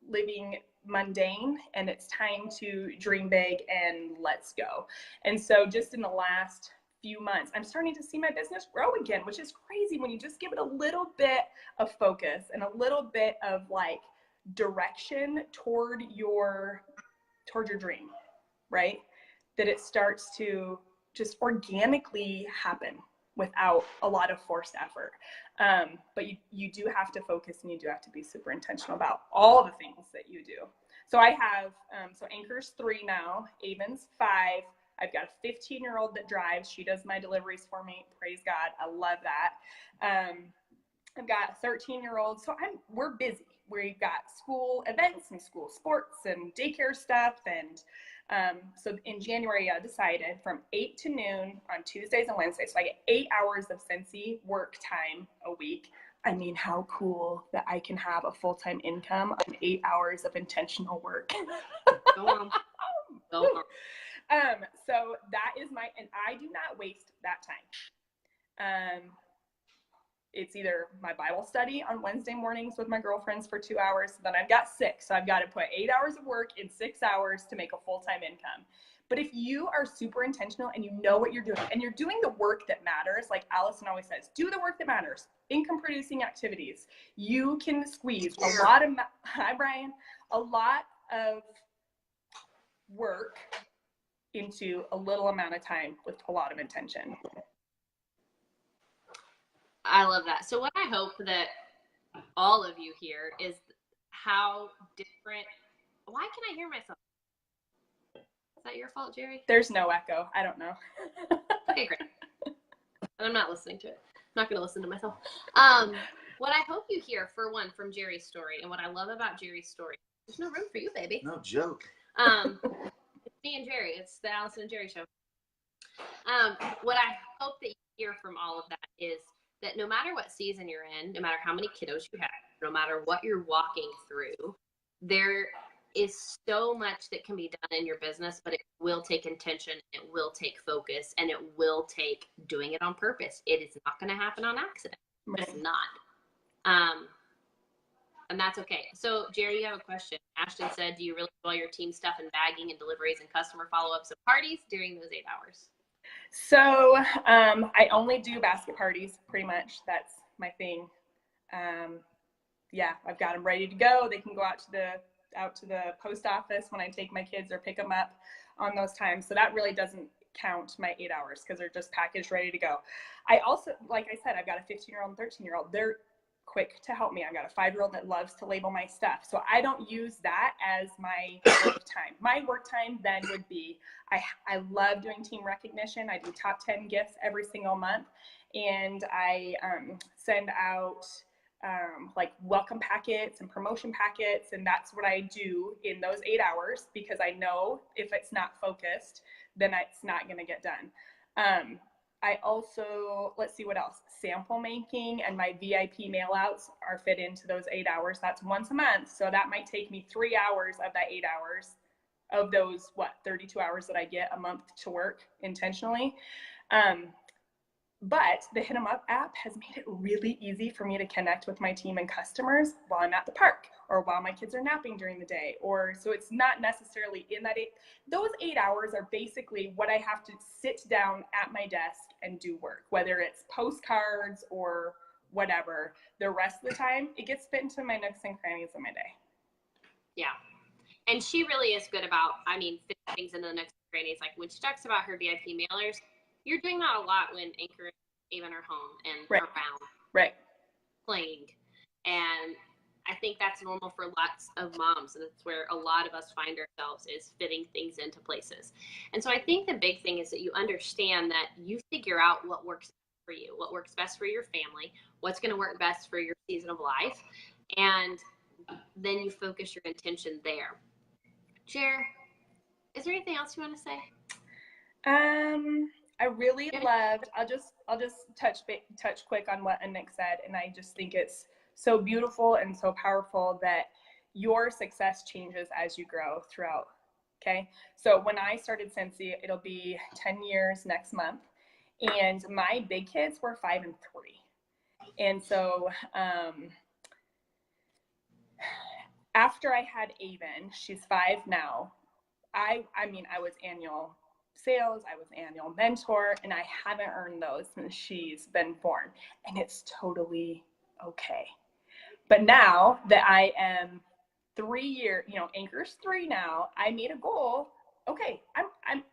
living mundane, and it's time to dream big and let's go. And so just in the last few months, I'm starting to see my business grow again, which is crazy when you just give it a little bit of focus and a little bit of like direction toward your dream, right? That it starts to just organically happen without a lot of forced effort. But you do have to focus, and you do have to be super intentional about all the things that you do. So I have, so Anchor's 3 now, Avon's 5. I've got a 15-year-old that drives. She does my deliveries for me. Praise God. I love that. I've got a 13-year-old. So we're busy. We've got school events and school sports and daycare stuff. And so in January, I decided from 8 to noon on Tuesdays and Wednesdays. So I get 8 hours of Scentsy work time a week. I mean, how cool that I can have a full-time income on 8 hours of intentional work. Go on. Go on. So that is and I do not waste that time. It's either my Bible study on Wednesday mornings with my girlfriends for 2 hours. Then I've got 6. So I've got to put 8 hours of work in 6 hours to make a full-time income. But if you are super intentional and you know what you're doing and you're doing the work that matters, like Allison always says, do the work that matters, income producing activities, you can squeeze a lot of, hi Brian, a lot of work into a little amount of time with a lot of intention. I love that. So what I hope that all of you hear is how different. Why can I hear myself? Is that your fault, Jerry? There's no echo. I don't know. Okay, great. And I'm not listening to it. I'm not going to listen to myself. What I hope you hear, for one, from Jerry's story, and what I love about Jerry's story, there's no room for you, baby. No joke. It's me and Jerry. It's the Allison and Jerry show. What I hope that you hear from all of that is that no matter what season you're in, no matter how many kiddos you have, no matter what you're walking through, there is so much that can be done in your business, but it will take intention, it will take focus, and it will take doing it on purpose. It is not going to happen on accident. It's not. And that's okay. So, Jerry, you have a question. Ashton said, do you really enjoy your team stuff and bagging and deliveries and customer follow-ups and parties during those 8 hours? So I only do basket parties, pretty much. That's my thing. Yeah, I've got them ready to go. They can go out to the post office when I take my kids or pick them up on those times. So that really doesn't count my 8 hours because they're just packaged, ready to go. I also, like I said, I've got a 15-year-old and 13-year-old. They're quick to help me. I got a 5-year-old that loves to label my stuff. So I don't use that as my work time. My work time then would be, I love doing team recognition. I do top 10 gifts every single month. And I send out like welcome packets and promotion packets. And that's what I do in those 8 hours, because I know if it's not focused, then it's not going to get done. I also, let's see what else, sample making and my VIP mail outs are fit into those 8 hours. That's once a month. So that might take me 3 hours of that 8 hours of those, 32 hours that I get a month to work intentionally. But the Hit 'em Up app has made it really easy for me to connect with my team and customers while I'm at the park or while my kids are napping during the day. Or so it's not necessarily in that those 8 hours are basically what I have to sit down at my desk and do work, whether it's postcards or whatever. The rest of the time, it gets fit into my nooks and crannies of my day. Yeah. And she really is good about, fitting things into the nooks and crannies. Like when she talks about her VIP mailers, you're doing that a lot when Anchor and Avon are home and Right. around playing. And I think that's normal for lots of moms. And it's where a lot of us find ourselves, is fitting things into places. And so I think the big thing is that you understand that you figure out what works for you, what works best for your family, what's going to work best for your season of life. And then you focus your intention there. Jer, is there anything else you want to say? I really loved, I'll just touch quick on what Nick said. And I just think it's so beautiful and so powerful that your success changes as you grow throughout. Okay. So when I started Scentsy, it'll be 10 years next month. And my big kids were 5 and 3. And so, after I had Avon, she's 5 now. I was annual sales, I was annual mentor, and I haven't earned those since she's been born, and it's totally okay. But now that I am 3 years, Anchor's 3 now, I made a goal. Okay, I'm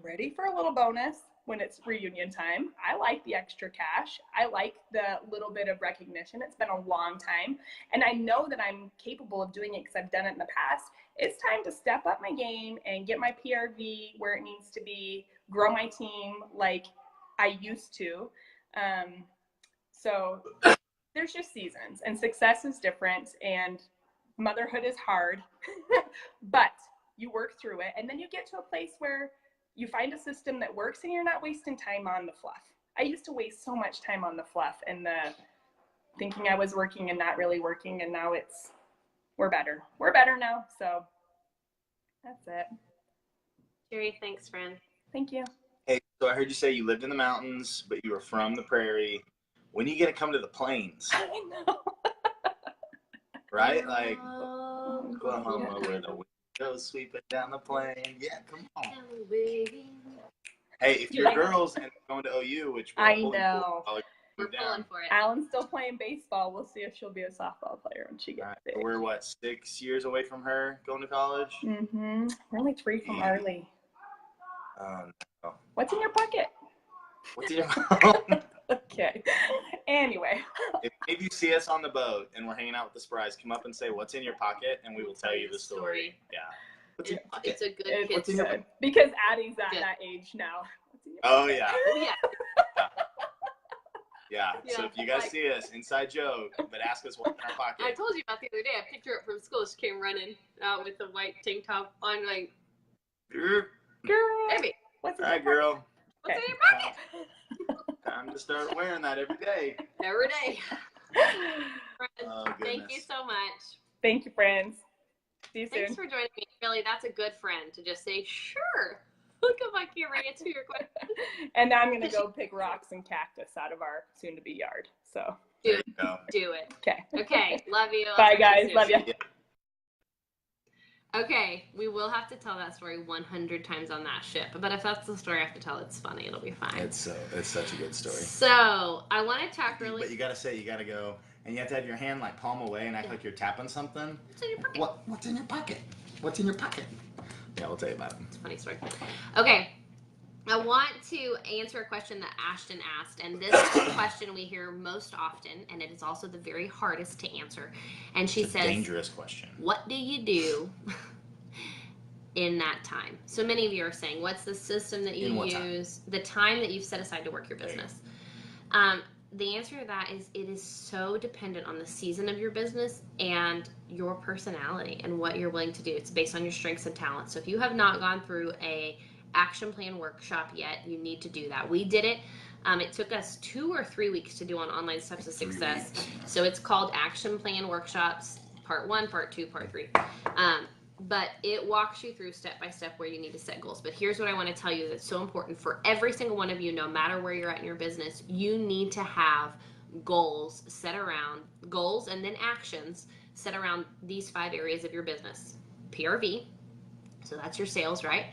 ready for a little bonus when it's reunion time. I like the extra cash. I like the little bit of recognition. It's been a long time, and I know that I'm capable of doing it because I've done it in the past. It's time to step up my game and get my PRV where it needs to be, grow my team like I used to. So there's just seasons, and success is different, and motherhood is hard, but you work through it, and then you get to a place where you find a system that works and you're not wasting time on the fluff. I used to waste so much time on the fluff and the thinking I was working and not really working, and now we're better. We're better now, so that's it. Jerry, thanks, friend. Thank you. Hey, so I heard you say you lived in the mountains, but you were from the prairie. When are you going to come to the plains? I know. Right? Like, Oklahoma, where the wind goes sweeping down the plain. Yeah, come on. Hey, if you're girls and going to OU, which we're I pulling know. for, We're pulling for it. Alan's still playing baseball. We'll see if she'll be a softball player when she gets Right. big. So we're 6 years away from her going to college? Mm-hmm. We're only 3 from early. No. What's in your pocket? What's in your Okay. Anyway. If maybe you see us on the boat and we're hanging out with the Spries, come up and say, "What's in your pocket?" and we will tell you the story. Yeah. What's in your pocket? It's a good It's kid in your good. Because Addie's at Good. that age now. What's in your Oh, yeah. Oh, yeah. Yeah. So Yeah, if you guys like- see us, inside joke, but ask us what's in our I pocket. told you about the other day. I picked her up from school. She came running out with a white tank top on, like, Girl. Girl, baby, what's in All right, your girl. pocket? what's Okay. in your pocket? Time to start wearing that every day. Every day. Friends, Oh, thank you goodness. so much. Thank you, friends. See you Thanks soon. for joining me. Really, that's a good friend to just say, sure. Look if I can't answer your question. And now I'm going to go pick rocks and cactus out of our soon-to-be yard. So, There you go. Do it. okay. Okay. Love you. I'll Bye, talk to guys. soon. Love you. Okay, we will have to tell that story 100 times on that ship. But if that's the story I have to tell, it's funny. It'll be fine. It's such a good story. So, I want to talk But really... you gotta go, and you have to have your hand like palm away and act like you're tapping something. What's in your pocket? What's in your pocket? What's in your pocket? Yeah, we'll tell you about it. It's a funny story. Okay, I want to answer a question that Ashton asked, and this is a question we hear most often, and it is also the very hardest to answer. And she It's a says, dangerous question. what do you do in that time? So many of you are saying, what's the system that you use, the time that you've set aside to work your business? The answer to that is it is so dependent on the season of your business and your personality and what you're willing to do. It's based on your strengths and talents. So if you have not gone through a action plan workshop yet, you need to do that. We did it. It took us 2 or 3 weeks to do on Online Steps to Success. So it's called Action Plan Workshops, Part 1, Part 2, Part 3. But it walks you through step by step where you need to set goals. But here's what I want to tell you that's so important for every single one of you, no matter where you're at in your business. You need to have goals set around, goals and then actions set around these 5 areas of your business. PRV, so that's your sales, right?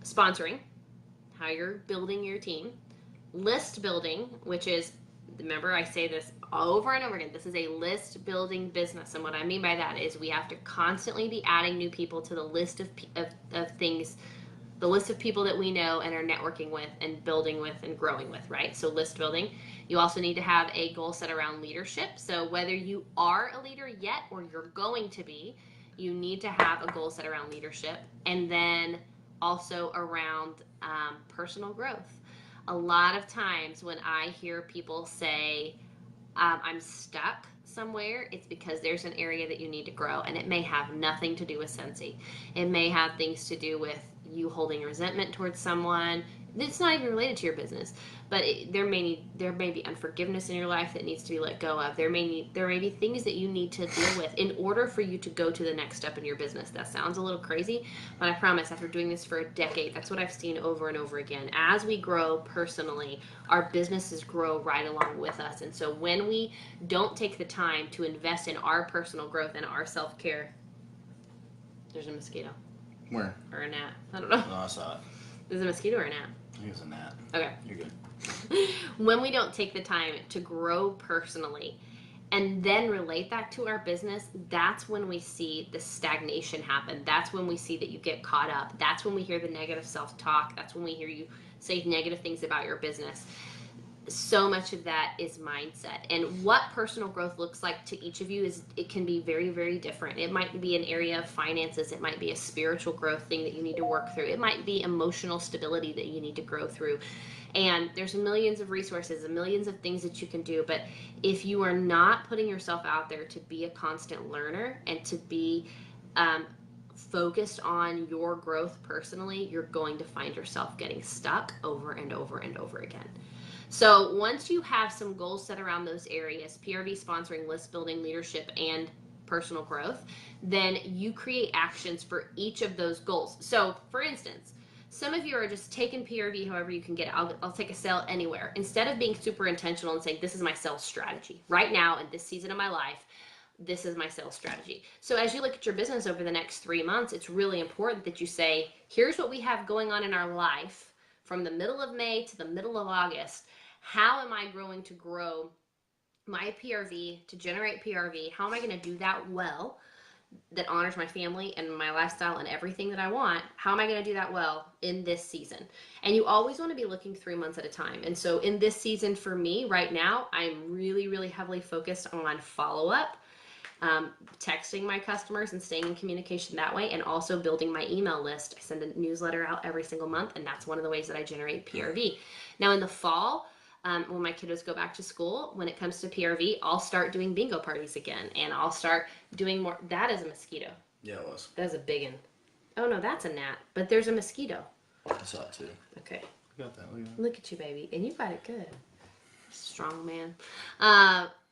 Sponsoring, how you're building your team. List building, which is, remember I say this over and over again, this is a list building business. And what I mean by that is we have to constantly be adding new people to the list of things, the list of people that we know and are networking with and building with and growing with, right? So list building. You also need to have a goal set around leadership. So whether you are a leader yet or you're going to be, you need to have a goal set around leadership. And then also around personal growth. A lot of times when I hear people say, I'm stuck somewhere, it's because there's an area that you need to grow, and it may have nothing to do with Scentsy. It may have things to do with you holding resentment towards someone. It's not even related to your business, but there may be unforgiveness in your life that needs to be let go of. There may be things that you need to deal with in order for you to go to the next step in your business. That sounds a little crazy, but I promise after doing this for a decade, that's what I've seen over and over again. As we grow personally, our businesses grow right along with us. And so when we don't take the time to invest in our personal growth and our self-care, there's a mosquito. Where? Or a gnat. I don't know. No, I saw it. Is it a mosquito or a gnat? I think it's a gnat. Okay. You're good. When we don't take the time to grow personally and then relate that to our business, that's when we see the stagnation happen. That's when we see that you get caught up. That's when we hear the negative self-talk. That's when we hear you say negative things about your business. So much of that is mindset. And what personal growth looks like to each of you is, it can be very, very different. It might be an area of finances. It might be a spiritual growth thing that you need to work through. It might be emotional stability that you need to grow through. And there's millions of resources and millions of things that you can do. But if you are not putting yourself out there to be a constant learner and to be focused on your growth personally, you're going to find yourself getting stuck over and over and over again. So once you have some goals set around those areas, PRV, sponsoring, list building, leadership, and personal growth, then you create actions for each of those goals. So for instance, some of you are just taking PRV however you can get it. I'll take a sale anywhere. Instead of being super intentional and saying, this is my sales strategy. Right now, in this season of my life, this is my sales strategy. So as you look at your business over the next 3 months, it's really important that you say, here's what we have going on in our life from the middle of May to the middle of August. How am I going to grow my PRV, to generate PRV? How am I going to do that well, that honors my family and my lifestyle and everything that I want? How am I going to do that well in this season? And you always want to be looking 3 months at a time. And so in this season for me right now, I'm really, really heavily focused on follow-up, texting my customers and staying in communication that way, and also building my email list. I send a newsletter out every single month, and that's one of the ways that I generate PRV. Now in the fall, when my kiddos go back to school, when it comes to PRV, I'll start doing bingo parties again, and I'll start doing more. That is a mosquito. Yeah, it was. That's a big one. Oh no, that's a gnat, but there's a mosquito. I saw it too. Okay. You got that. Look at you, baby. And you got it good. Strong man.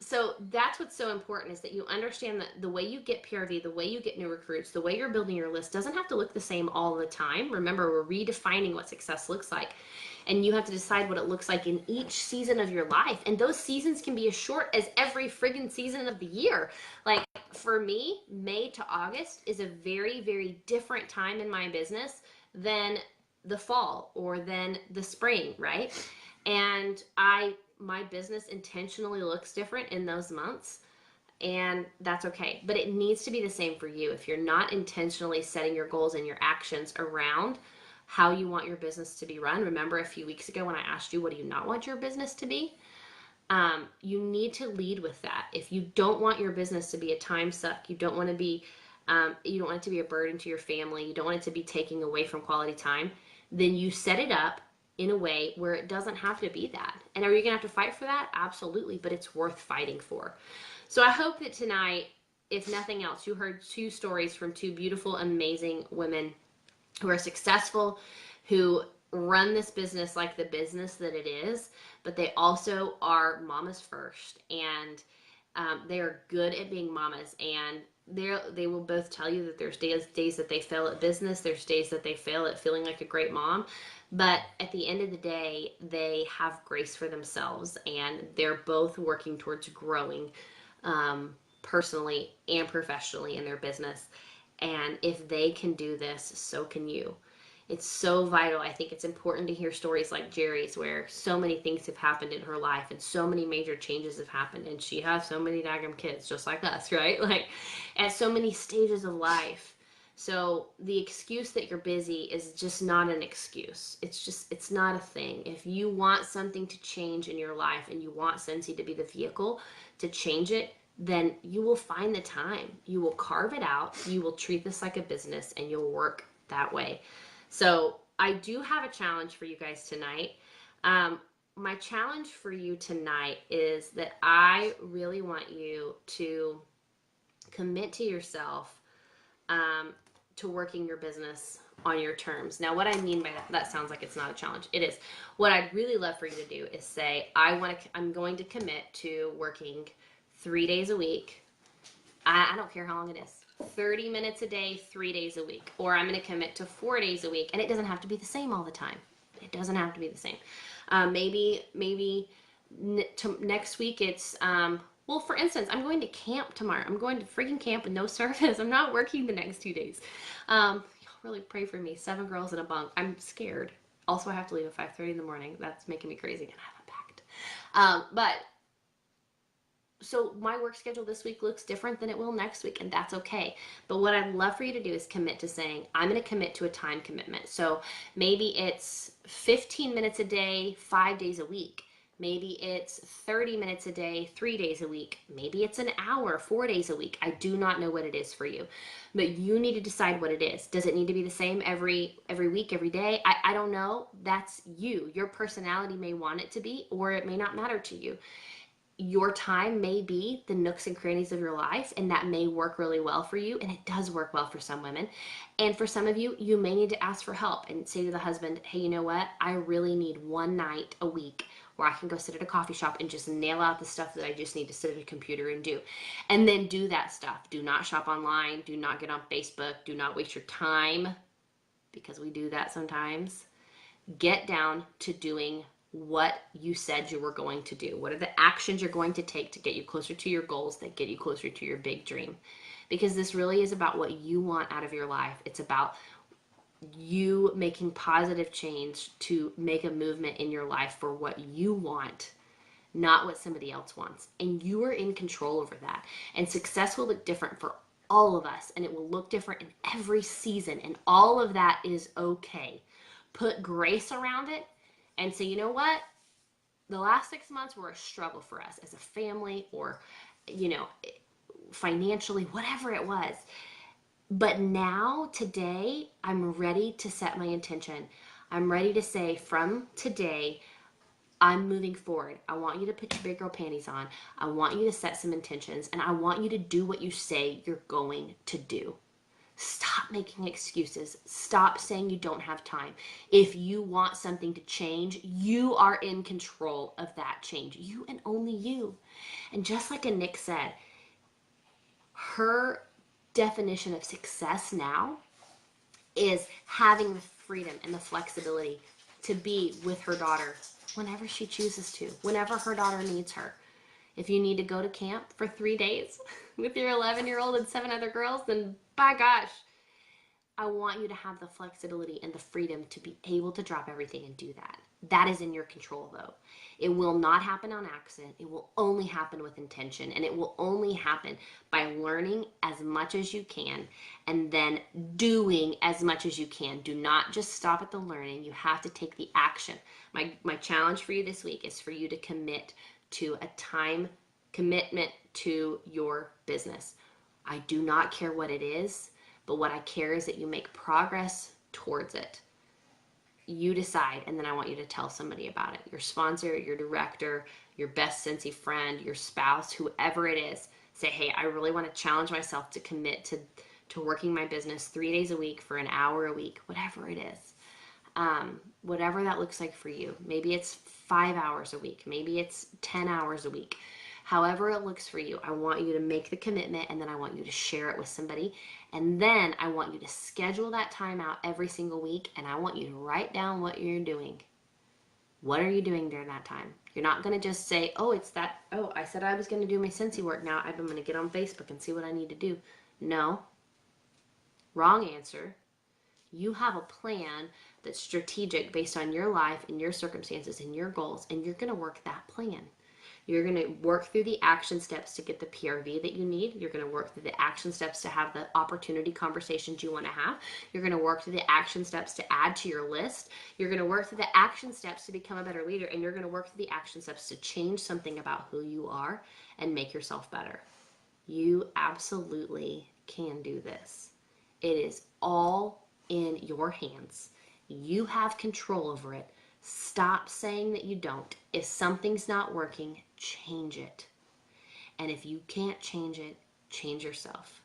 So that's what's so important, is that you understand that the way you get PRV, the way you get new recruits, the way you're building your list doesn't have to look the same all the time. Remember, we're redefining what success looks like. And you have to decide what it looks like in each season of your life. And those seasons can be as short as every friggin' season of the year. Like for me, May to August is a very, very different time in my business than the fall or than the spring, right? And my business intentionally looks different in those months, and that's okay. But it needs to be the same for you. If you're not intentionally setting your goals and your actions around how you want your business to be run. Remember a few weeks ago when I asked you, what do you not want your business to be? You need to lead with that. If you don't want your business to be a time suck, you don't want to be, you don't want it to be a burden to your family, you don't want it to be taking away from quality time, then you set it up in a way where it doesn't have to be that. And are you going to have to fight for that? Absolutely, but it's worth fighting for. So I hope that tonight, if nothing else, you heard two stories from two beautiful, amazing women who are successful, who run this business like the business that it is, but they also are mamas first, and they are good at being mamas, and they will both tell you that there's days that they fail at business, there's days that they fail at feeling like a great mom, but at the end of the day, they have grace for themselves, and they're both working towards growing personally and professionally in their business. And if they can do this, so can you. It's so vital. I think it's important to hear stories like Jerry's, where so many things have happened in her life and so many major changes have happened, and she has so many daggum kids just like us, right? Like at so many stages of life. So the excuse that you're busy is just not an excuse. It's not a thing. If you want something to change in your life and you want Scentsy to be the vehicle to change it, then you will find the time. You will carve it out. You will treat this like a business, and you'll work that way. So I do have a challenge for you guys tonight. My challenge for you tonight is that I really want you to commit to yourself to working your business on your terms. Now, what I mean by that sounds like it's not a challenge. It is. What I'd really love for you to do is say, I'm going to commit to working 3 days a week. I don't care how long it is. 30 minutes a day, 3 days a week. Or I'm going to commit to 4 days a week. And it doesn't have to be the same all the time. It doesn't have to be the same. Maybe next week it's, well, for instance, I'm going to camp tomorrow. I'm going to freaking camp with no service. I'm not working the next 2 days. Y'all really pray for me. 7 girls in a bunk. I'm scared. Also, I have to leave at 5:30 in the morning. That's making me crazy, and I haven't packed. So my work schedule this week looks different than it will next week, and that's okay. But what I'd love for you to do is commit to saying, I'm going to commit to a time commitment. So maybe it's 15 minutes a day, 5 days a week. Maybe it's 30 minutes a day, 3 days a week. Maybe it's an hour, 4 days a week. I do not know what it is for you, but you need to decide what it is. Does it need to be the same every week, every day? I don't know. That's you. Your personality may want it to be, or it may not matter to you. Your time may be the nooks and crannies of your life, and that may work really well for you, and it does work well for some women. And for some of you, you may need to ask for help and say to the husband, hey, you know what? I really need one night a week where I can go sit at a coffee shop and just nail out the stuff that I just need to sit at a computer and do. And then do that stuff. Do not shop online. Do not get on Facebook. Do not waste your time, because we do that sometimes. Get down to doing what you said you were going to do. What are the actions you're going to take to get you closer to your goals, that get you closer to your big dream? Because this really is about what you want out of your life. It's about you making positive change to make a movement in your life for what you want, not what somebody else wants. And you are in control over that. And success will look different for all of us, and it will look different in every season, and all of that is okay. Put grace around it and say, you know what? The last 6 months were a struggle for us as a family, or, financially, whatever it was. But now, today, I'm ready to set my intention. I'm ready to say, from today, I'm moving forward. I want you to put your big girl panties on. I want you to set some intentions, and I want you to do what you say you're going to do. Stop making excuses. Stop saying you don't have time. If you want something to change, you are in control of that change. You and only you. And just like Nick said, her definition of success now is having the freedom and the flexibility to be with her daughter whenever she chooses to, whenever her daughter needs her. If you need to go to camp for 3 days with your 11-year-old and 7 other girls, then by gosh, I want you to have the flexibility and the freedom to be able to drop everything and do that. That is in your control, though. It will not happen on accident. It will only happen with intention, and it will only happen by learning as much as you can and then doing as much as you can. Do not just stop at the learning. You have to take the action. My challenge for you this week is for you to commit to a time commitment to your business. I do not care what it is, but what I care is that you make progress towards it. You decide, and then I want you to tell somebody about it. Your sponsor, your director, your best Scentsy friend, your spouse, whoever it is. Say, hey, I really want to challenge myself to commit to working my business 3 days a week for an hour a week, whatever it is. Whatever that looks like for you. Maybe it's 5 hours a week. Maybe it's 10 hours a week. However it looks for you, I want you to make the commitment, and then I want you to share it with somebody. And then I want you to schedule that time out every single week, and I want you to write down what you're doing. What are you doing during that time? You're not going to just say, oh, I said I was going to do my Scentsy work. Now I'm going to get on Facebook and see what I need to do. No. Wrong answer. You have a plan that's strategic based on your life and your circumstances and your goals, and you're going to work that plan. You're going to work through the action steps to get the PRV that you need. You're going to work through the action steps to have the opportunity conversations you want to have. You're going to work through the action steps to add to your list. You're going to work through the action steps to become a better leader. And you're going to work through the action steps to change something about who you are and make yourself better. You absolutely can do this. It is all in your hands. You have control over it. Stop saying that you don't. If something's not working, change it. And if you can't change it, change yourself.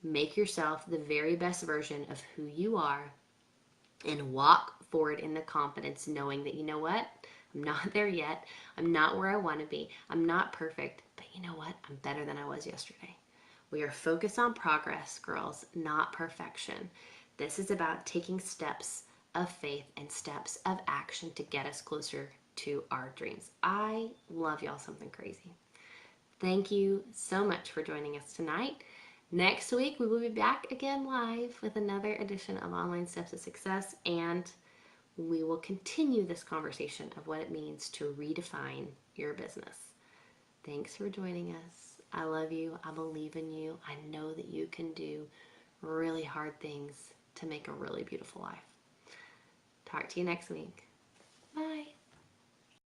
Make yourself the very best version of who you are and walk forward in the confidence knowing that, you know what? I'm not there yet. I'm not where I want to be. I'm not perfect. But you know what? I'm better than I was yesterday. We are focused on progress, girls, not perfection. This is about taking steps of faith and steps of action to get us closer to our dreams. I love y'all something crazy. Thank you so much for joining us tonight. Next week, we will be back again live with another edition of Online Steps of Success, and we will continue this conversation of what it means to redefine your business. Thanks for joining us. I love you. I believe in you. I know that you can do really hard things to make a really beautiful life. Talk to you next week.